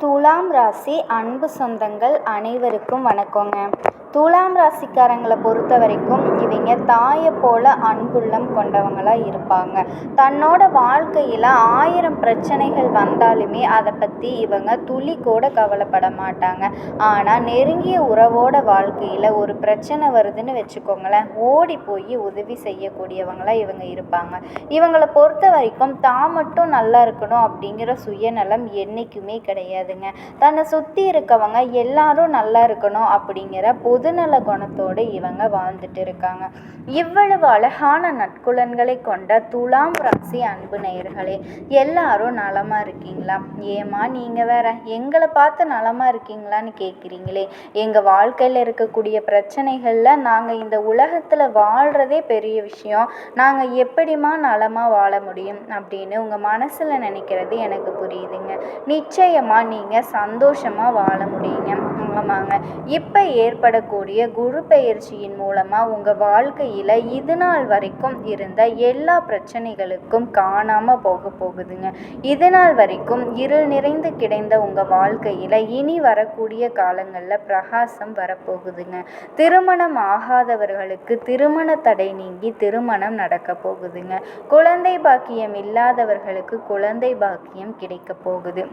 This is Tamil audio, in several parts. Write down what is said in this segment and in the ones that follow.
துலாம் ராசி அன்பு சொந்தங்கள் அனைவருக்கும் வணக்கங்க. துலாம் ராசிக்காரங்களை பொறுத்த வரைக்கும் இவங்க தாயை போல அன்புள்ளம் கொண்டவங்களாக இருப்பாங்க. தன்னோட வாழ்க்கையில் 1000 பிரச்சனைகள் வந்தாலுமே அதை பற்றி இவங்க துளி கூட கவலைப்பட மாட்டாங்க. ஆனால் நெருங்கிய உறவோட வாழ்க்கையில் ஒரு பிரச்சனை வருதுன்னு வச்சுக்கோங்களேன், ஓடி போய் உதவி செய்யக்கூடியவங்களாக இவங்க இருப்பாங்க. இவங்களை பொறுத்த வரைக்கும் தான் மட்டும் நல்லா இருக்கணும் அப்படிங்கிற சுயநலம் என்றைக்குமே கிடையாதுங்க. தன்னை சுற்றி இருக்கவங்க எல்லாரும் நல்லா இருக்கணும் அப்படிங்கிற பொதுநல குணத்தோடு இவங்க வாழ்ந்துட்டு இருக்காங்க. இவ்வளவு அழகான நற்குலன்களை கொண்ட துலாம் ராசி அன்பு நேயர்களே, எல்லாரும் நலமா இருக்கீங்களா? ஏமா நீங்கள் வேற எங்களை பார்த்து நலமா இருக்கீங்களான்னு கேட்குறீங்களே. எங்கள் வாழ்க்கையில் இருக்கக்கூடிய பிரச்சனைகளில் நாங்கள் இந்த உலகத்தில் வாழ்கிறதே பெரிய விஷயம், நாங்கள் எப்படிமா நலமாக வாழ முடியும் அப்படின்னு உங்கள் மனசில் நினைக்கிறது எனக்கு புரியுதுங்க. நிச்சயமாக நீங்கள் சந்தோஷமாக வாழ முடியுங்க. ஆமாங்க, இப்போ ஏற்படக்கூடிய குரு பெயர்ச்சியின் மூலமாக உங்கள் வாழ்க்கையில் இது நாள் வரைக்கும் இருந்த எல்லா பிரச்சனைகளுக்கும் காணாமல் போகுதுங்க. இது நாள் வரைக்கும் இருள் நிறைந்து கிடைந்த உங்கள் வாழ்க்கையில் இனி வரக்கூடிய காலங்களில் பிரகாசம் வரப்போகுதுங்க. திருமணம் ஆகாதவர்களுக்கு திருமண தடை நீங்கி திருமணம் நடக்க போகுதுங்க. குழந்தை பாக்கியம் இல்லாதவர்களுக்கு குழந்தை பாக்கியம் கிடைக்க போகுது.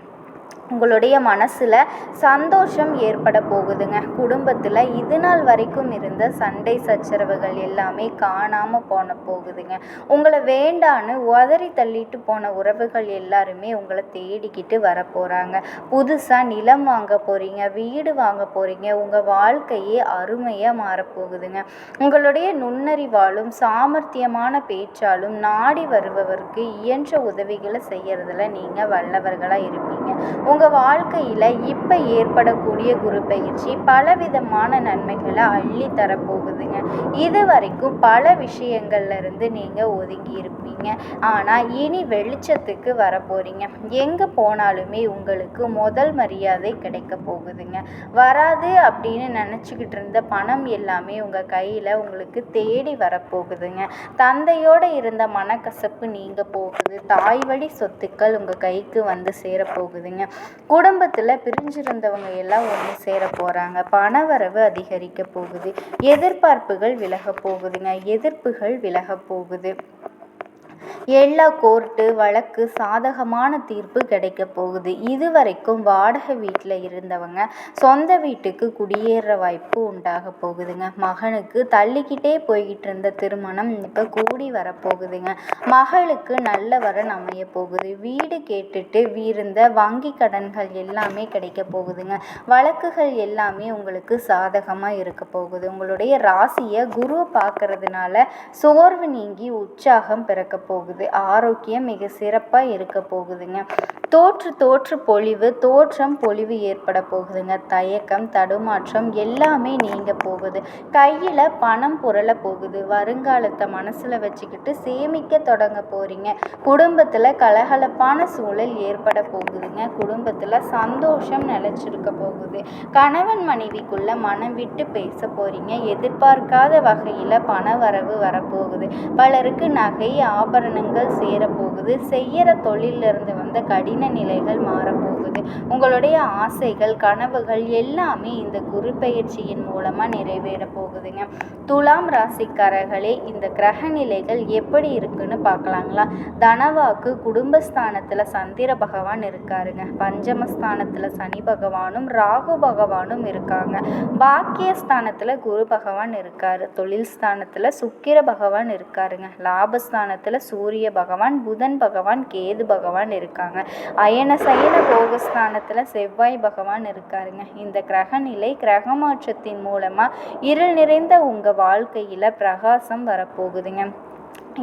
உங்களுடைய மனசில் சந்தோஷம் ஏற்பட போகுதுங்க. குடும்பத்தில் இது நாள் வரைக்கும் இருந்த சண்டை சச்சரவுகள் எல்லாமே காணாமல் போகுதுங்க. உங்களை வேண்டான்னு உதறி தள்ளிட்டு போன உறவுகள் எல்லாருமே உங்களை தேடிக்கிட்டு வர போகிறாங்க. புதுசாக நிலம் வாங்க போகிறீங்க, வீடு வாங்க போகிறீங்க. உங்கள் வாழ்க்கையே அருமையாக மாறப்போகுதுங்க. உங்களுடைய நுண்ணறிவாலும் சாமர்த்தியமான பேச்சாலும் நாடி வருபவருக்கு இயன்ற உதவிகளை செய்யறதுல நீங்கள் வல்லவர்களாக இருப்பீங்க. உங்கள் வாழ்க்கையில் இப்போ ஏற்படக்கூடிய குரு பயிற்சி பலவிதமான நன்மைகளை அள்ளி தரப்போகுதுங்க. இது வரைக்கும் பல விஷயங்கள்லேருந்து நீங்கள் ஒதுங்கி இருப்பீங்க. ஆனால் இனி வெளிச்சத்துக்கு வர போகிறீங்க. எங்கே போனாலுமே உங்களுக்கு முதல் மரியாதை கிடைக்க போகுதுங்க. வராது அப்படின்னு நினச்சிக்கிட்டு இருந்த பணம் எல்லாமே உங்கள் கையில் உங்களுக்கு தேடி வரப்போகுதுங்க. தந்தையோடு இருந்த மனக்கசப்பு நீங்க போகுது. தாய் வழி சொத்துக்கள் உங்கள் கைக்கு வந்து சேரப்போகுதுங்க. குடும்பத்தில் பிரிஞ்சிருந்தவங்க எல்லாம் ஒன்று சேர போகிறாங்க. பணவரவு அதிகரிக்க போகுது. எதிர்பார்ப்புகள் விலக போகுதுங்க. எதிர்ப்புகள் விலக போகுது. எல்லா கோர்ட்டு வழக்கு சாதகமான தீர்ப்பு கிடைக்க போகுது. இதுவரைக்கும் வாடகை வீட்டில் இருந்தவங்க சொந்த வீட்டுக்கு குடியேற வாய்ப்பு உண்டாக போகுதுங்க. மகனுக்கு தள்ளிக்கிட்டே போய்கிட்டு இருந்த திருமணம் இப்போ கூடி வரப்போகுதுங்க. மகளுக்கு நல்ல வரன் அமைய போகுது. வீடு கேட்டுட்டு இருந்த வங்கி கடன்கள் எல்லாமே கிடைக்க போகுதுங்க. வழக்குகள் எல்லாமே உங்களுக்கு சாதகமாக இருக்க போகுது. உங்களுடைய ராசியை குரு பார்க்கறதுனால சோர்வு நீங்கி உற்சாகம் பிறக்க போகுது. ஆரோக்கியம் மிக சிறப்பாக இருக்க போகுதுங்க. தோற்று பொலிவு ஏற்பட போகுதுங்க. தயக்கம் தடுமாற்றம் எல்லாமே நீங்க போகுது. கையில் பணம் புரள போகுது. வருங்காலத்தை மனசில் வச்சுக்கிட்டு சேமிக்க தொடங்க போறீங்க. குடும்பத்தில் கலகலப்பான சூழல் ஏற்பட போகுதுங்க. குடும்பத்தில் சந்தோஷம் நிலைச்சிருக்க போகுது. கணவன் மனைவிக்குள்ள மனம் விட்டு பேச போறீங்க. எதிர்பார்க்காத வகையில் பண வரவு வரப்போகுது. பலருக்கு நகை ஆபரணங்கள் சேரப்போகுது. செய்யற தொழிலிருந்து வந்த கடின நிலைகள் மாறப்போகுது. உங்களுடைய ஆசைகள் கனவுகள் எல்லாமே இந்த குரு பெயர்ச்சியின் மூலமா நிறைவேற போகுதுங்க. துலாம் ராசிக்காரர்களே, இந்த கிரக நிலைகள் எப்படி இருக்குன்னு பார்க்கலாங்களா? தனவாக்கு குடும்பஸ்தானத்துல சந்திர பகவான் இருக்காருங்க. பஞ்சமஸ்தானத்துல சனி பகவானும் ராகு பகவானும் இருக்காங்க. பாக்கியஸ்தானத்துல குரு பகவான் இருக்காரு. தொழில் ஸ்தானத்துல சுக்கிர பகவான் இருக்காருங்க. லாபஸ்தானத்துல சூரிய பகவான் புதன் பகவான் கேது பகவான் இருக்காங்க. அயன சயன போகஸ்தானத்துல செவ்வாய் பகவான் இருக்காருங்க. இந்த கிரக நிலை கிரக மாற்றத்தின் மூலமா இருள் நிறைந்த உங்க வாழ்க்கையில பிரகாசம் வரப்போகுதுங்க.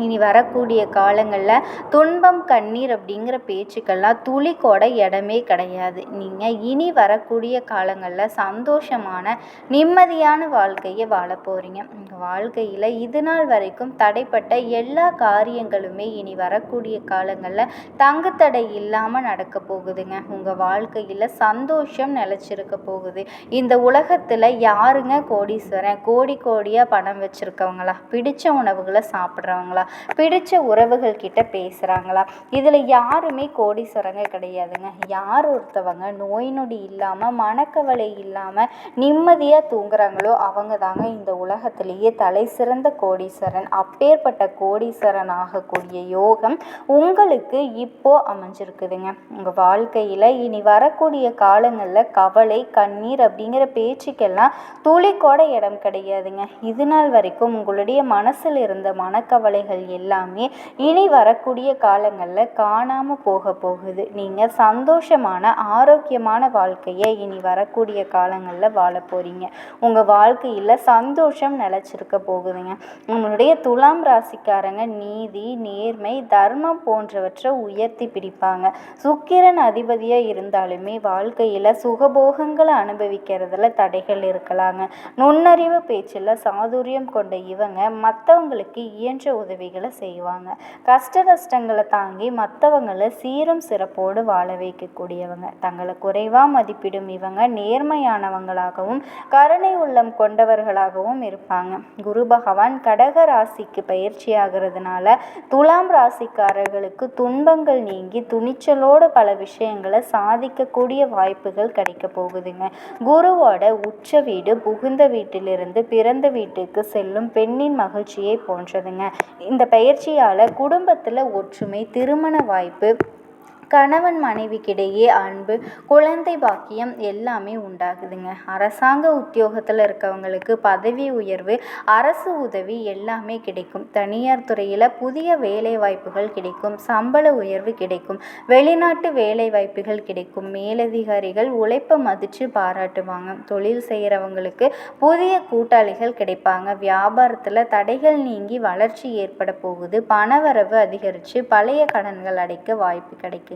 இனி வரக்கூடிய காலங்களில் துன்பம் கண்ணீர் அப்படிங்கிற பேச்சுக்கெல்லாம் துளிக்கோட இடமே கிடையாது. நீங்கள் இனி வரக்கூடிய காலங்களில் சந்தோஷமான நிம்மதியான வாழ்க்கையை வாழ போகிறீங்க. உங்கள் வாழ்க்கையில் இது நாள் வரைக்கும் தடைப்பட்ட எல்லா காரியங்களுமே இனி வரக்கூடிய காலங்களில் தங்குத்தடை இல்லாமல் நடக்க போகுதுங்க. உங்கள் வாழ்க்கையில் சந்தோஷம் நிலச்சிருக்க போகுது. இந்த உலகத்தில் யாருங்க கோடீஸ்வரன்? கோடியாக பணம் வச்சுருக்கவங்களா? பிடிச்ச உணவுகளை சாப்பிட்றவங்களா? பிடிச்ச உறவுகள் கிட்ட பேசுகிறாங்களா? இதில் யாருமே கோடீஸ்வரங்க கிடையாதுங்க. யார் ஒருத்தவங்க நோய் நொடி இல்லாமல் மனக்கவலை இல்லாமல் நிம்மதியாக தூங்குறாங்களோ அவங்க தாங்க இந்த உலகத்திலேயே தலை சிறந்த கோடீஸ்வரன். அப்பேற்பட்ட கோடீஸ்வரன் ஆகக்கூடிய யோகம் உங்களுக்கு இப்போ அமைஞ்சிருக்குதுங்க. உங்கள் வாழ்க்கையில் இனி வரக்கூடிய காலங்களில் கவலை கண்ணீர் அப்படிங்கிற பேச்சுக்கெல்லாம் துளிக்கூட இடம் கிடையாதுங்க. இது நாள் வரைக்கும் உங்களுடைய மனசில் இருந்த மனக்கவலைகள் எல்லாமே இனி வரக்கூடிய காலங்களில் காணாமல் போகுது. நீங்கள் சந்தோஷமான ஆரோக்கியமான வாழ்க்கையை இனி வரக்கூடிய காலங்களில் வாழ போகிறீங்க. உங்கள் வாழ்க்கையில் சந்தோஷம் நிலச்சிருக்க போகுதுங்க. உங்களுடைய துலாம் ராசிக்காரங்க நீதி நேர்மை தர்மம் போன்றவற்றை உயர்த்தி பிடிப்பாங்க. சுக்கிரன் அதிபதியாக இருந்தாலுமே வாழ்க்கையில் சுகபோகங்களை அனுபவிக்கிறதுல தடைகள் இருக்கலாங்க. நுண்ணறிவு பேச்சில் சாதுரியம் கொண்ட இவங்க மற்றவங்களுக்கு இயன்ற உதவிகளை செய்வாங்க. கஷ்ட நஷ்டங்களை தாங்கி மற்றவங்களை சீரும் சிறப்போடு வாழ வைக்கக்கூடியவங்க. தங்களை குறைவாக மதிப்பிடும் இவங்க நேர்மையானவங்களாகவும் கருணை உள்ளம் கொண்டவர்களாகவும் இருப்பாங்க. குரு பகவான் கடக ராசிக்கு பயிற்சி ஆகிறதுனால துலாம் ராசிக்காரர்களுக்கு துன்பங்கள் நீங்கி துணிச்சலோடு பல விஷயங்களை சாதிக்கக்கூடிய வாய்ப்புகள் கிடைக்க போகுதுங்க. குருவோட உச்ச வீடு புகுந்த வீட்டிலிருந்து பிறந்த வீட்டுக்கு செல்லும் பெண்ணின் மகிழ்ச்சியை போன்றதுங்க. இந்த பயிற்சியால் குடும்பத்தில் ஒற்றுமை, திருமண வாய்ப்பு, கணவன் மனைவிக்கிடையே அன்பு, குழந்தை பாக்கியம் எல்லாமே உண்டாகுதுங்க. அரசாங்க உத்தியோகத்தில் இருக்கவங்களுக்கு பதவி உயர்வு, அரசு உதவி எல்லாமே கிடைக்கும். தனியார் துறையில் புதிய வேலை வாய்ப்புகள் கிடைக்கும். சம்பள உயர்வு கிடைக்கும். வெளிநாட்டு வேலை வாய்ப்புகள் கிடைக்கும். மேலதிகாரிகள் உழைப்பை மதித்து பாராட்டுவாங்க. தொழில் செய்கிறவங்களுக்கு புதிய கூட்டாளிகள் கிடைப்பாங்க. வியாபாரத்தில் தடைகள் நீங்கி வளர்ச்சி ஏற்பட போகுது. பணவரவு அதிகரித்து பழைய கடன்கள் அடைக்க வாய்ப்பு கிடைக்கும்.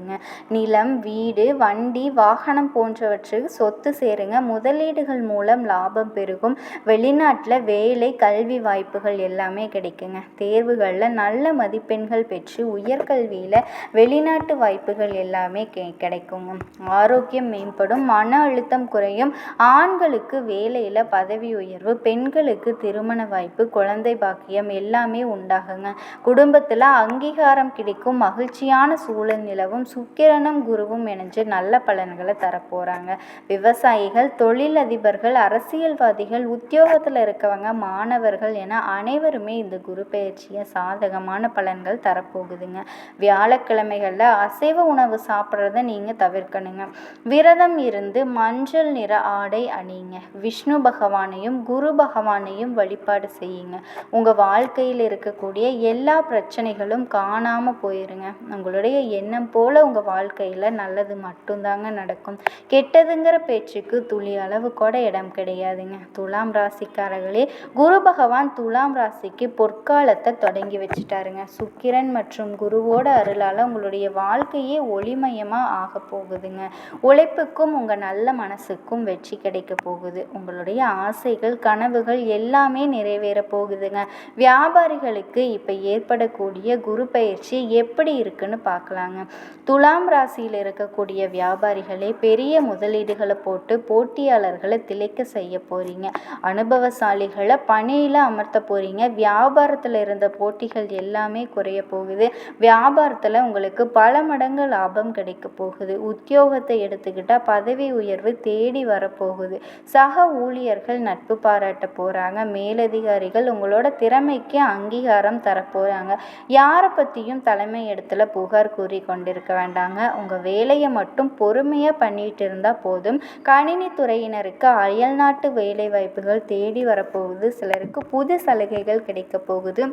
நிலம், வீடு, வண்டி, வாகனம் போன்றவற்றுக்கு சொத்து சேருங்க. முதலீடுகள் மூலம் லாபம் பெருகும். வெளிநாட்டில் வேலை கல்வி வாய்ப்புகள் எல்லாமே கிடைக்குங்க. தேர்வுகளில் நல்ல மதிப்பெண்கள் பெற்று உயர்கல்வியில் வெளிநாட்டு வாய்ப்புகள் எல்லாமே கிடைக்குங்க. ஆரோக்கியம் மேம்படும். மன அழுத்தம் குறையும். ஆண்களுக்கு வேலையில் பதவி உயர்வு, பெண்களுக்கு திருமண வாய்ப்பு, குழந்தை பாக்கியம் எல்லாமே உண்டாகுங்க. குடும்பத்தில் அங்கீகாரம் கிடைக்கும். மகிழ்ச்சியான சூழல் நிலவும். சுக்கிரனும் குருவும் இணைஞ்சு நல்ல பலன்களை தரப்போகிறாங்க. விவசாயிகள், தொழிலதிபர்கள், அரசியல்வாதிகள், உத்தியோகத்தில் இருக்கவங்க, மாணவர்கள் என அனைவருமே இந்த குரு பயிற்சியை சாதகமான பலன்கள் தரப்போகுதுங்க. வியாழக்கிழமைகளில் அசைவ உணவு சாப்பிட்றத நீங்கள் தவிர்க்கணுங்க. விரதம் இருந்து மஞ்சள் நிற ஆடை அணியுங்க. விஷ்ணு பகவானையும் குரு பகவானையும் வழிபாடு செய்யுங்க. உங்கள் வாழ்க்கையில் இருக்கக்கூடிய எல்லா பிரச்சனைகளும் காணாமல் போயிருங்க. உங்களுடைய எண்ணம் போல உங்கள் வாழ்க்கையில் நல்லது மட்டும்தாங்க நடக்கும். கெட்டதுங்கிற பேச்சுக்கு துளி அளவு கூட இடம் கிடையாதுங்க. துலாம் ராசிக்காரர்களே, குரு பகவான் துலாம் ராசிக்கு பொற்காலத்தை தொடங்கி வச்சுட்டாருங்க. சுக்கிரன் மற்றும் குருவோட அருளால் உங்களுடைய வாழ்க்கையே ஒளிமயமாக ஆக போகுதுங்க. உழைப்புக்கும் உங்கள் நல்ல மனசுக்கும் வெற்றி கிடைக்க போகுது. உங்களுடைய ஆசைகள் கனவுகள் எல்லாமே நிறைவேற போகுதுங்க. வியாபாரிகளுக்கு இப்போ ஏற்படக்கூடிய குரு பயிற்சி எப்படி இருக்குன்னு பார்க்கலாங்க. துலாம் ராசியில் இருக்கக்கூடிய வியாபாரிகளே, பெரிய முதலீடுகளை போட்டு போட்டியாளர்களை திளைக்க செய்ய போகிறீங்க. அனுபவசாலிகளை பணியில் அமர்த்த போகிறீங்க. வியாபாரத்தில் இருந்த போட்டிகள் எல்லாமே குறைய போகுது. வியாபாரத்தில் உங்களுக்கு பல மடங்கு லாபம் கிடைக்க போகுது. உத்தியோகத்தை எடுத்துக்கிட்டால் பதவி உயர்வு தேடி வரப்போகுது. சக ஊழியர்கள் நட்பு பாராட்ட போகிறாங்க. மேலதிகாரிகள் உங்களோட திறமைக்கு அங்கீகாரம் தரப்போகிறாங்க. யாரை பற்றியும் தலைமை இடத்துல புகார் கூறி கொண்டிருக்க வேண்டாங்க. உங்கள் வேலையை மட்டும் பொறுமையாக பண்ணிட்டு இருந்தால் போதும். கணினி துறையினருக்கு அயல்நாட்டு வேலை வாய்ப்புகள் தேடி வரப்போகுது. சிலருக்கு புது சலுகைகள் கிடைக்க போகுது.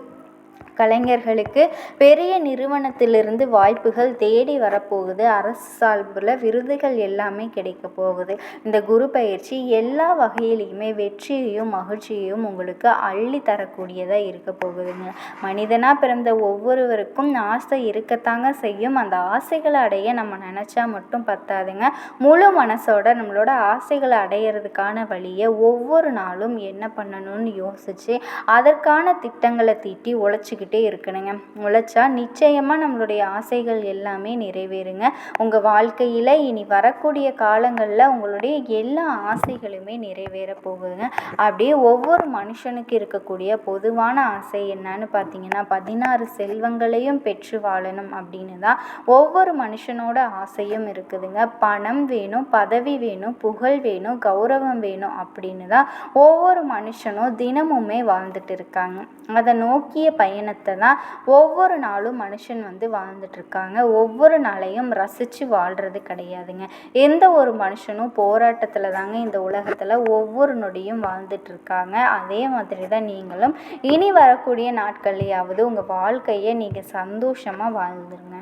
கலைஞர்களுக்கு பெரிய நிறுவனத்திலிருந்து வாய்ப்புகள் தேடி வரப்போகுது. அரசு சார்பில் விருதுகள் எல்லாமே கிடைக்க போகுது. இந்த குரு பயிற்சி எல்லா வகையிலையுமே வெற்றியையும் மகிழ்ச்சியையும் உங்களுக்கு அள்ளி தரக்கூடியதாக இருக்க போகுதுங்க. மனிதனாக பிறந்த ஒவ்வொருவருக்கும் ஆசை இருக்கத்தாங்க செய்யும். அந்த ஆசைகளை அடைய நம்ம நினச்சா மட்டும் பத்தாதுங்க. முழு மனசோட நம்மளோட ஆசைகளை அடையிறதுக்கான வழியை ஒவ்வொரு நாளும் என்ன பண்ணணும்னு யோசித்து அதற்கான திட்டங்களை தீட்டி உழைச்சிக்கிட்டு உழைச்சிக்கிட்டே இருக்கணுங்க. உழைச்சா நிச்சயமாக நம்மளுடைய ஆசைகள் எல்லாமே நிறைவேறுங்க. உங்கள் வாழ்க்கையில் இனி வரக்கூடிய காலங்களில் உங்களுடைய எல்லா ஆசைகளுமே நிறைவேற போகுதுங்க. அப்படியே ஒவ்வொரு மனுஷனுக்கு இருக்கக்கூடிய பொதுவான ஆசை என்னன்னு பார்த்தீங்கன்னா 16 செல்வங்களையும் பெற்று வாழணும் அப்படின்னு தான் ஒவ்வொரு மனுஷனோட ஆசையும் இருக்குதுங்க. பணம் வேணும், பதவி வேணும், புகழ் வேணும், கௌரவம் வேணும் அப்படின்னு தான் ஒவ்வொரு மனுஷனும் தினமுமே வாழ்ந்துட்டு இருக்காங்க. அதை நோக்கிய பயணத்தை தான் ஒவ்வொரு நாளும் மனுஷன் வாழ்ந்துட்டு இருக்காங்க. ஒவ்வொரு நாளையும் ரசித்து வாழ்கிறது கிடையாதுங்க. எந்த ஒரு மனுஷனும் போராட்டத்தில் தாங்க இந்த உலகத்தில் ஒவ்வொரு நொடியும் வாழ்ந்துட்டு இருக்காங்க. அதே மாதிரி தான் நீங்களும் இனி வரக்கூடிய நாட்கள்லையாவது உங்கள் வாழ்க்கையை நீங்கள் சந்தோஷமாக வாழ்ந்துருங்க.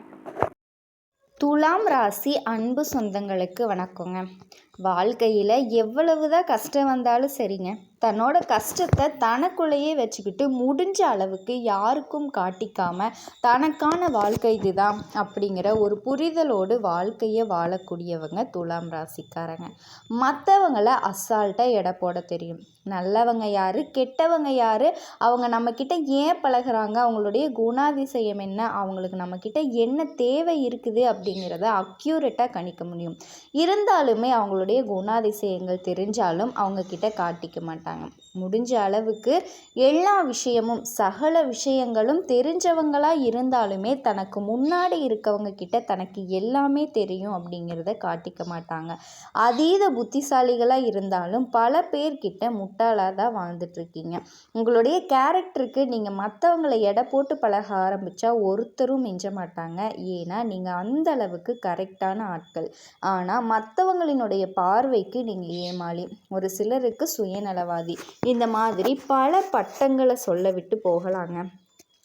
துலாம் ராசி அன்பு சொந்தங்களுக்கு வணக்கங்க. வாழ்க்கையில் எவ்வளவு தான் கஷ்டம் வந்தாலும் சரிங்க, தன்னோட கஷ்டத்தை தனக்குள்ளேயே வச்சுக்கிட்டு முடிஞ்ச அளவுக்கு யாருக்கும் காட்டிக்காம தனக்கான வாழ்க்கை இதுதான் அப்படிங்கிற ஒரு புரிதலோடு வாழ்க்கையை வாழக்கூடியவங்க துலாம் ராசிக்காரங்க. மற்றவங்களை அசால்ட்டாக எடை போட தெரியும். நல்லவங்க யார், கெட்டவங்க யார், அவங்க நம்மக்கிட்ட ஏன் பழகுறாங்க, அவங்களுடைய குணாதிசயம் என்ன, அவங்களுக்கு நம்மக்கிட்ட என்ன தேவை இருக்குது அப்படிங்கிறத அக்யூரேட்டாக கணிக்க முடியும். இருந்தாலுமே அவங்களுடைய குணாதிசயங்கள் தெரிஞ்சாலும் அவங்கக்கிட்ட காட்டிக்க மாட்டாங்க. முடிஞ்ச அளவுக்கு எல்லா விஷயமும் சகல விஷயங்களும் தெரிஞ்சவங்களாக இருந்தாலுமே தனக்கு முன்னாடி இருக்கவங்க கிட்ட தனக்கு எல்லாமே தெரியும் அப்படிங்கிறத காட்டிக்க மாட்டாங்க. அதீத புத்திசாலிகளாக இருந்தாலும் பல பேர்கிட்ட முட்டாளாக தான் வாழ்ந்துட்டுருக்கீங்க. உங்களுடைய கேரக்டருக்கு நீங்கள் மற்றவங்களை எடை போட்டு பழக ஆரம்பித்தா ஒருத்தரும் மிஞ்ச மாட்டாங்க. ஏன்னா நீங்கள் அந்த அளவுக்கு கரெக்டான ஆட்கள். ஆனால் மற்றவங்களினுடைய பார்வைக்கு நீங்கள் ஏமாளி, ஒரு சிலருக்கு சுயநலவாதி, இந்த மாதிரி பல பட்டங்களை சொல்ல விட்டு போகலாங்க.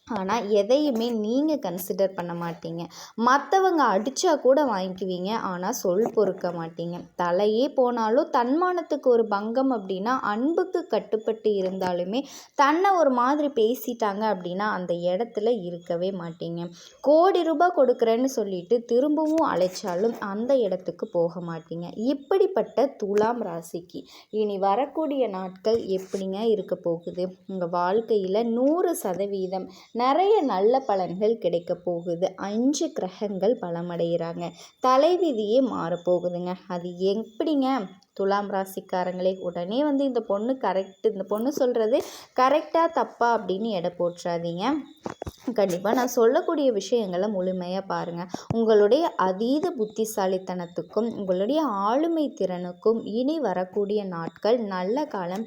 ஆனால் எதையுமே நீங்கள் கன்சிடர் பண்ண மாட்டீங்க. மற்றவங்க அடித்தா கூட வாங்கிக்குவீங்க, ஆனால் சொல் பொறுக்க மாட்டீங்க. தலையே போனாலும் தன்மானத்துக்கு ஒரு பங்கம் அப்படின்னா அன்புக்கு கட்டுப்பட்டு இருந்தாலுமே தன்னை ஒரு மாதிரி பேசிட்டாங்க அப்படின்னா அந்த இடத்துல இருக்கவே மாட்டீங்க. கோடி ரூபாய் கொடுக்குறேன்னு சொல்லிட்டு திரும்பவும் அழைச்சாலும் அந்த இடத்துக்கு போக மாட்டீங்க. இப்படிப்பட்ட துலாம் ராசிக்கு இனி வரக்கூடிய நாட்கள் எப்படிங்க இருக்க போகுது? உங்கள் வாழ்க்கையில் 100% நிறைய நல்ல பலன்கள் கிடைக்க போகுது. 5 கிரகங்கள் பலமடைகிறாங்க. தலைவிதியே மாறப்போகுதுங்க. அது எப்படிங்க? துலாம் ராசிக்காரங்களே, உடனே இந்த பொண்ணு கரெக்டு, இந்த பொண்ணு சொல்கிறது கரெக்டாக தப்பா அப்படின்னு எடை போட்டுறாதீங்க. கண்டிப்பாக நான் சொல்லக்கூடிய விஷயங்களை முழுமையாக பாருங்கள். உங்களுடைய அதீத புத்திசாலித்தனத்துக்கும் உங்களுடைய ஆளுமை திறனுக்கும் இனி வரக்கூடிய நாட்கள் நல்ல காலம்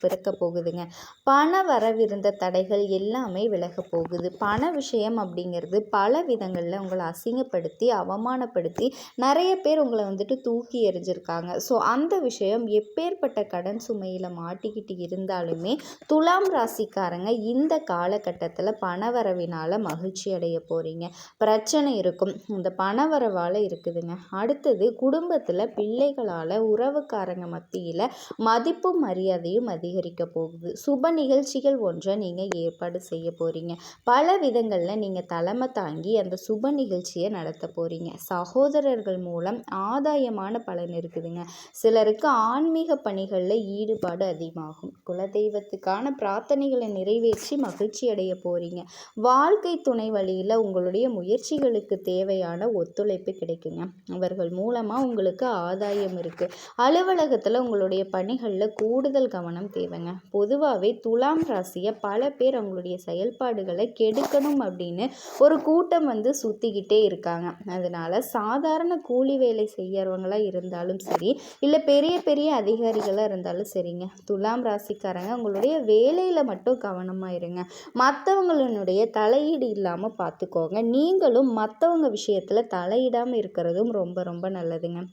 பிறக்க போகுதுங்க. பண வரவிருந்த தடைகள் எல்லாமே விலக போகுது. பண விஷயம் அப்படிங்கிறது பல விதங்களில் உங்களை அசிங்கப்படுத்தி அவமானப்படுத்தி நிறைய பேர் உங்களை தூக்கி எறிஞ்சிருக்காங்க. ஸோ அந்த விஷயம் எப்பேற்பட்ட கடன் சுமையில் மாட்டிக்கிட்டு இருந்தாலுமே துலாம் ராசிக்காரங்க இந்த காலகட்டத்தில் பணவரவினால் மகிழ்ச்சி அடைய போகிறீங்க. பிரச்சனை இருக்கும், இந்த பணவரவால் இருக்குதுங்க. அடுத்தது குடும்பத்தில் பிள்ளைகளால் உறவுக்காரங்க மத்தியில் மதிப்பும் மரியாதையும் அதிகரிக்க போகுது. சுப நிகழ்ச்சிகள் ஒன்றை நீங்கள் ஏற்பாடு செய்ய போகிறீங்க. பல விதங்களில் நீங்கள் தலைமை தாங்கி அந்த சுப நிகழ்ச்சியை நடத்த போகிறீங்க. சகோதரர்கள் மூலம் ஆதாயமான பலன் இருக்குதுங்க. சிலருக்கு ஆன்மீக பணிகளில் ஈடுபாடு அதிகமாகும். குலதெய்வத்துக்கான பிரார்த்தனைகளை நிறைவேற்றி மகிழ்ச்சி அடைய போகிறீங்க. வாழ்க்கை துணை வழியில் உங்களுடைய முயற்சிகளுக்கு தேவையான ஒத்துழைப்பு கிடைக்குங்க. அவர்கள் மூலமாக உங்களுக்கு ஆதாயம் இருக்குது. அலுவலகத்தில் உங்களுடைய பணிகளில் கூடுதல் கவனம் தேவைங்க. பொதுவாகவே துலாம் ராசியை பல பேர் அவங்களுடைய செயல்பாடுகளை கெடுக்கணும் அப்படின்னு ஒரு கூட்டம் சுற்றிக்கிட்டே இருக்காங்க. அதனால் சாதாரண கூலி வேலை செய்கிறவங்களாக இருந்தாலும் சரி, இல்லை பெரிய பெரிய அதிகாரிகளாக இருந்தாலும் சரிங்க, துலாம் ராசிக்காரங்க உங்களுடைய வேலையில் மட்டும் கவனமாக இருங்க. மற்றவங்களுடைய தலையீடு இல்லாமல் பார்த்துக்கோங்க. நீங்களும் மற்றவங்க விஷயத்தில் தலையிடாமல் இருக்கிறதும் ரொம்ப ரொம்ப நல்லதுங்க.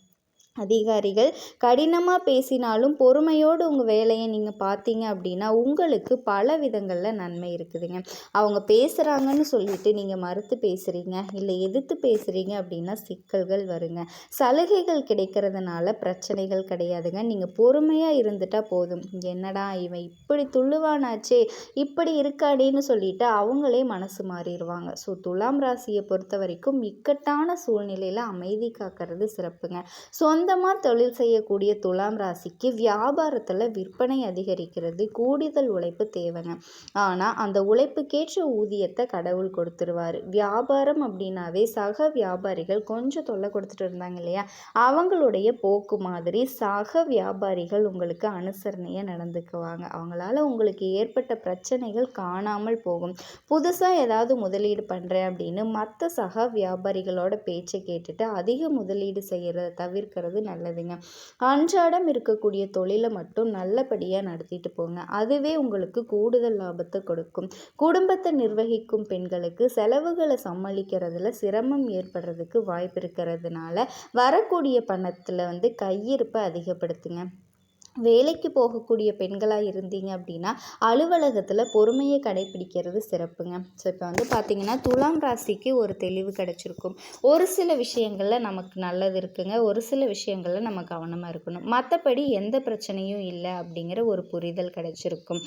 அதிகாரிகள் கடினமாக பேசினாலும் பொறுமையோடு உங்கள் வேலையை நீங்கள் பார்த்தீங்க அப்படின்னா உங்களுக்கு பல விதங்களில் நன்மை இருக்குதுங்க. அவங்க பேசுகிறாங்கன்னு சொல்லிட்டு நீங்கள் மறுத்து பேசுகிறீங்க, இல்லை எதிர்த்து பேசுகிறீங்க அப்படின்னா சிக்கல்கள் வருங்க. சலுகைகள் கிடைக்கிறதுனால பிரச்சனைகள் கிடையாதுங்க. நீங்கள் பொறுமையாக இருந்துட்டால் போதும். என்னடா இவன் இப்படி துள்ளுவானாச்சே, இப்படி இருக்காடின்னு சொல்லிட்டு அவங்களே மனசு மாறிடுவாங்க. ஸோ துலாம் ராசியை பொறுத்த வரைக்கும் இக்கட்டான சூழ்நிலையில் அமைதி காக்கிறது சிறப்புங்க. சொந்த சொந்தமாக தொழில் செய்யக்கூடிய துலாம் ராசிக்கு வியாபாரத்தில் விற்பனை அதிகரிக்கிறது, கூடுதல் உழைப்பு தேவைங்க. ஆனால் அந்த உழைப்புக்கேற்ற ஊதியத்தை கடவுள் கொடுத்துருவார். வியாபாரம் அப்படின்னாவே சக வியாபாரிகள் கொஞ்சம் தொல்லை கொடுத்துட்டு இருந்தாங்க இல்லையா, அவங்களுடைய போக்கு மாதிரி சக வியாபாரிகள் உங்களுக்கு அனுசரணையாக நடந்துக்குவாங்க. அவங்களால உங்களுக்கு ஏற்பட்ட பிரச்சனைகள் காணாமல் போகும். புதுசாக ஏதாவது முதலீடு பண்ணுறேன் அப்படின்னு மற்ற சக வியாபாரிகளோட பேச்சை கேட்டுட்டு அதிக முதலீடு செய்கிறத தவிர்க்கிறது நல்லதுங்க. அன்றாடம் இருக்கக்கூடிய தொழிலை மட்டும் நல்லபடியாக நடத்திட்டு போங்க. அதுவே உங்களுக்கு கூடுதல் லாபத்தை கொடுக்கும். குடும்பத்தை நிர்வகிக்கும் பெண்களுக்கு செலவுகளை சமாளிக்கிறதுல சிரமம் ஏற்படுறதுக்கு வாய்ப்பு இருக்கிறதுனால வரக்கூடிய பணத்தில் கையிருப்பை அதிகப்படுத்துங்க. வேலைக்கு போகக்கூடிய பெண்களாக இருந்தீங்க அப்படின்னா அலுவலகத்தில் பொறுமையை கடைபிடிக்கிறது சிறப்புங்க. ஸோ இப்போ பார்த்திங்கன்னா துலாம் ராசிக்கு ஒரு தெளிவு கிடச்சிருக்கும். ஒரு சில விஷயங்களில் நமக்கு நல்லது இருக்குங்க, ஒரு சில விஷயங்களில் நம்ம கவனமாக இருக்கணும். மற்றபடி எந்த பிரச்சனையும் இல்லை அப்படிங்கிற ஒரு புரிதல் கிடச்சிருக்கும்.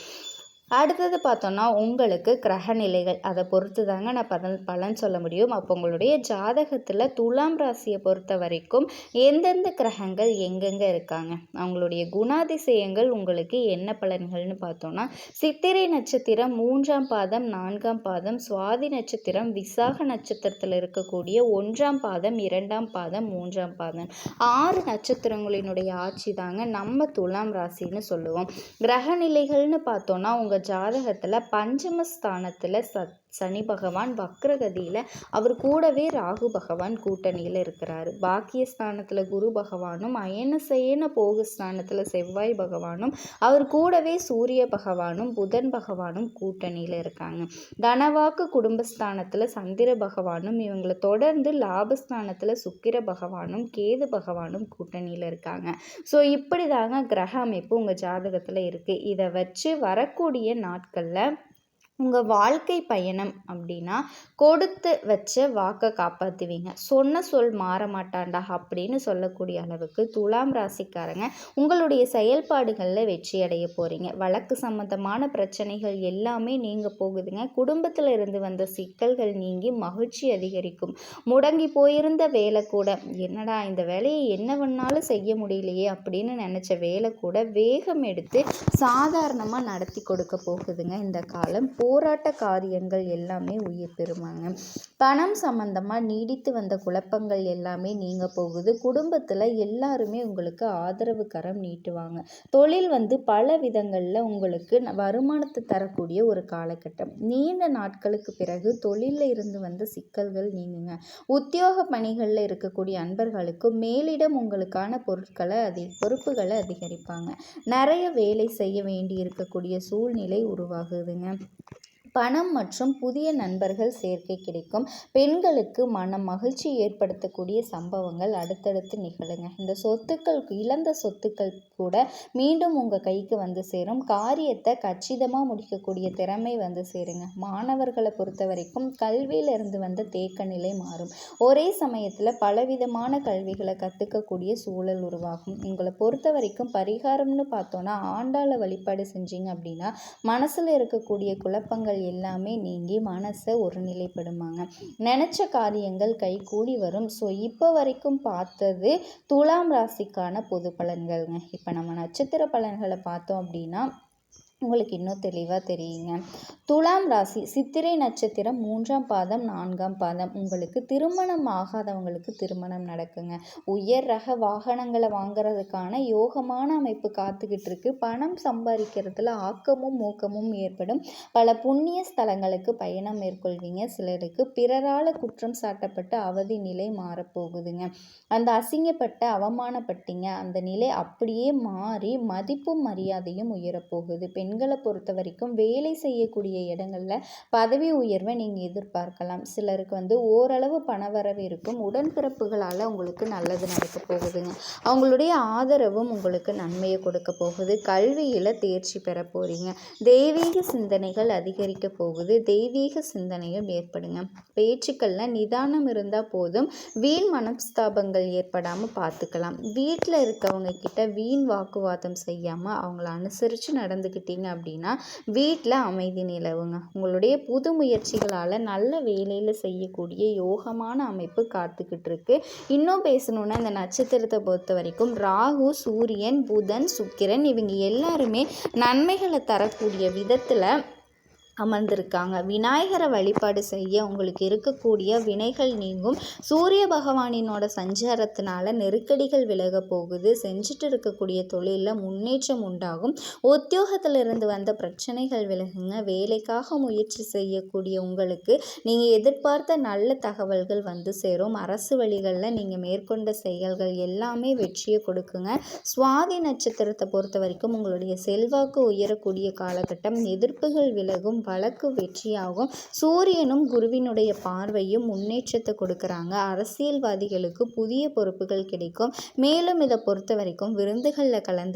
அடுத்தது பார்த்தோன்னா உங்களுக்கு கிரக நிலைகள், அதை பொறுத்து தாங்க நான் பலன் சொல்ல முடியும். அப்போ உங்களுடைய ஜாதகத்தில் துலாம் ராசியை பொறுத்த வரைக்கும் எந்தெந்த கிரகங்கள் எங்கெங்கே இருக்காங்க, அவங்களுடைய குணாதிசயங்கள் உங்களுக்கு என்ன பலன்கள்னு பார்த்தோன்னா, சித்திரை நட்சத்திரம் 3ஆம் பாதம் 4ஆம் பாதம், சுவாதி நட்சத்திரம் விசாக நட்சத்திரத்தில் இருக்கக்கூடிய 1ஆம் பாதம் 2ஆம் பாதம் 3ஆம் பாதம், 6 நட்சத்திரங்களினுடைய ஆட்சி தாங்க நம்ம துலாம் ராசின்னு சொல்லுவோம். கிரக நிலைகள்னு பார்த்தோன்னா உங்கள் ஜாதகத்தில் பஞ்சமஸ்தானத்தில் சனி பகவான் வக்ரகதியில், அவர் கூடவே ராகு பகவான் கூட்டணியில் இருக்கிறாரு. பாக்கியஸ்தானத்தில் குரு பகவானும், அயனசயன போகஸ்தானத்தில் செவ்வாய் பகவானும், அவர் கூடவே சூரிய பகவானும் புதன் பகவானும் கூட்டணியில் இருக்காங்க. தனவாக்கு குடும்பஸ்தானத்தில் சந்திர பகவானும், இவங்களை தொடர்ந்து லாபஸ்தானத்தில் சுக்கிர பகவானும் கேது பகவானும் கூட்டணியில் இருக்காங்க. ஸோ இப்படி தாங்க கிரக அமைப்பு உங்கள் ஜாதகத்தில் இருக்குது. இதை வச்சு வரக்கூடிய நாட்களில் உங்கள் வாழ்க்கை பயணம் அப்படின்னா கொடுத்து வச்ச வாக்கை காப்பாற்றுவீங்க. சொன்ன சொல் மாற மாட்டாண்டா அப்படின்னு சொல்லக்கூடிய அளவுக்கு துலாம் ராசிக்காரங்க உங்களுடைய செயல்பாடுகளில் வெற்றி அடைய போகிறீங்க. வழக்கு சம்மந்தமான பிரச்சனைகள் எல்லாமே நீங்க போகுதுங்க. குடும்பத்தில் இருந்து வந்த சிக்கல்கள் நீங்கி மகிழ்ச்சி அதிகரிக்கும். முடங்கி போயிருந்த வேலை கூட, என்னடா இந்த வேலையை என்ன வேணாலும் செய்ய முடியலையே அப்படின்னு நினச்ச வேலை கூட வேகம் எடுத்து சாதாரணமாக நடத்தி கொடுக்க போகுதுங்க. இந்த காலம் போராட்ட காரியங்கள் எல்லாமே உயிர் பெறுமாங்க. பணம் சம்பந்தமாக நீடித்து வந்த குழப்பங்கள் எல்லாமே நீங்க போகுது. குடும்பத்தில் எல்லாருமே உங்களுக்கு ஆதரவு கரம் நீட்டுவாங்க. தொழில் பல விதங்களில் உங்களுக்கு வருமானத்தை தரக்கூடிய ஒரு காலகட்டம். நீண்ட நாட்களுக்கு பிறகு தொழிலில் இருந்து வந்த சிக்கல்கள் நீங்குங்க. உத்தியோக பணிகளில் இருக்கக்கூடிய அன்பர்களுக்கு மேலிடம் உங்களுக்கான பொறுப்புகளை அதிகரிப்பாங்க. நிறைய வேலை செய்ய வேண்டி இருக்கக்கூடிய சூழ்நிலை உருவாகுதுங்க. பணம் மற்றும் புதிய நண்பர்கள் சேர்க்கை கிடைக்கும். பெண்களுக்கு மகிழ்ச்சி ஏற்படுத்தக்கூடிய சம்பவங்கள் அடுத்தடுத்து நிகழுங்க. இந்த இழந்த சொத்துக்கள் கூட மீண்டும் உங்கள் கைக்கு சேரும். காரியத்தை கச்சிதமாக முடிக்கக்கூடிய திறமை சேருங்க. மாணவர்களை பொறுத்த வரைக்கும் கல்வியிலிருந்து வந்த தேக்க நிலை மாறும். ஒரே சமயத்தில் பலவிதமான கல்விகளை கற்றுக்கக்கூடிய சூழல் உருவாகும். உங்களை பொறுத்த வரைக்கும் பரிகாரம்னு பார்த்தோன்னா ஆண்டாளை வழிபாடு செஞ்சீங்க அப்படின்னா மனசில் இருக்கக்கூடிய குழப்பங்கள் எல்லாமே நீங்கி மனசை ஒருநிலைப்படுமாங்க. நினச்ச காரியங்கள் கைகூடி வரும். ஸோ இப்போ வரைக்கும் பார்த்தது துலாம் ராசிக்கான பொது பலன்கள்ங்க. இப்போ நம்ம நட்சத்திர பலன்களை பார்த்தோம் அப்படின்னா உங்களுக்கு இன்னும் தெளிவாக தெரியுங்க. துலாம் ராசி சித்திரை நட்சத்திரம் 3ஆம் பாதம் 4ஆம் பாதம், உங்களுக்கு திருமணம் ஆகாதவங்களுக்கு திருமணம் நடக்குங்க. உயர் ரக வாகனங்களை வாங்குறதுக்கான யோகமான அமைப்பு காத்துக்கிட்டு இருக்கு. பணம் சம்பாதிக்கிறதுல ஆக்கமும் ஊக்கமும் ஏற்படும். பல புண்ணிய ஸ்தலங்களுக்கு பயணம் மேற்கொள்வீங்க. சிலருக்கு பிறரால் குற்றம் சாட்டப்பட்டு அவதி நிலை மாறப்போகுதுங்க. அந்த அசிங்கப்பட்ட அவமானப்பட்டீங்க, அந்த நிலை அப்படியே மாறி மதிப்பும் மரியாதையும் உயரப்போகுது. பெண்களை பொறுத்த வரைக்கும் வேலை செய்யக்கூடிய இடங்களில் பதவி உயர்வை நீங்கள் எதிர்பார்க்கலாம். சிலருக்கு ஓரளவு பணவரவு இருக்கும். உடன்பிறப்புகளால் உங்களுக்கு நல்லது நடக்க போகுதுங்க. அவங்களுடைய ஆதரவும் உங்களுக்கு நன்மையை கொடுக்க போகுது. கல்வியில் தேர்ச்சி பெற போகிறீங்க. தெய்வீக சிந்தனைகள் அதிகரிக்க போகுது. தெய்வீக சிந்தனையும் ஏற்படுங்க. பேச்சுக்களில் நிதானம் இருந்தால் போதும். வீண் மனஸ்தாபங்கள் ஏற்படாமல் பார்த்துக்கலாம். வீட்டில் இருக்கவங்க கிட்ட வீண் வாக்குவாதம் செய்யாமல் அவங்கள அனுசரித்து நடந்துக்கிட்டே பார்த்தீங்க அப்படின்னா வீட்டில் அமைதி நிலவுங்க. உங்களுடைய புது முயற்சிகளால் நல்ல வேலையில் செய்யக்கூடிய யோகமான அமைப்பு காத்துக்கிட்டு இருக்கு. இன்னும் பேசணுன்னா இந்த நட்சத்திரத்தை பொறுத்த வரைக்கும் ராகு, சூரியன், புதன், சுக்கிரன் இவங்க எல்லாருமே நன்மைகளை தரக்கூடிய விதத்தில் அமர்ந்திருக்காங்க. விநாயகரை வழிபாடு செய்ய உங்களுக்கு இருக்கக்கூடிய வினைகள் நீங்கும். சூரிய பகவானினோட சஞ்சாரத்தினால நெருக்கடிகள் விலக போகுது. செஞ்சுட்டு இருக்கக்கூடிய தொழிலில் முன்னேற்றம் உண்டாகும். உத்தியோகத்திலிருந்து வந்த பிரச்சனைகள் விலகுங்க. வேலைக்காக முயற்சி செய்யக்கூடிய உங்களுக்கு நீங்கள் எதிர்பார்த்த நல்ல தகவல்கள் வந்து சேரும். அரசு வழிகளில் நீங்கள் மேற்கொண்ட செயல்கள் எல்லாமே வெற்றியை கொடுக்குங்க. சுவாதி நட்சத்திரத்தை பொறுத்த வரைக்கும் உங்களுடைய செல்வாக்கு உயரக்கூடிய காலகட்டம். எதிர்ப்புகள் விலகும். வழக்கு வெற்றியாகும். சூரியனும் குருவினுடைய பார்வையும் முன்னேற்றத்தை கொடுக்குறாங்க. அரசியல்வாதிகளுக்கு புதிய பொறுப்புகள் கிடைக்கும். மேலும் இதை பொறுத்த வரைக்கும் விருந்துகளில் கலந்து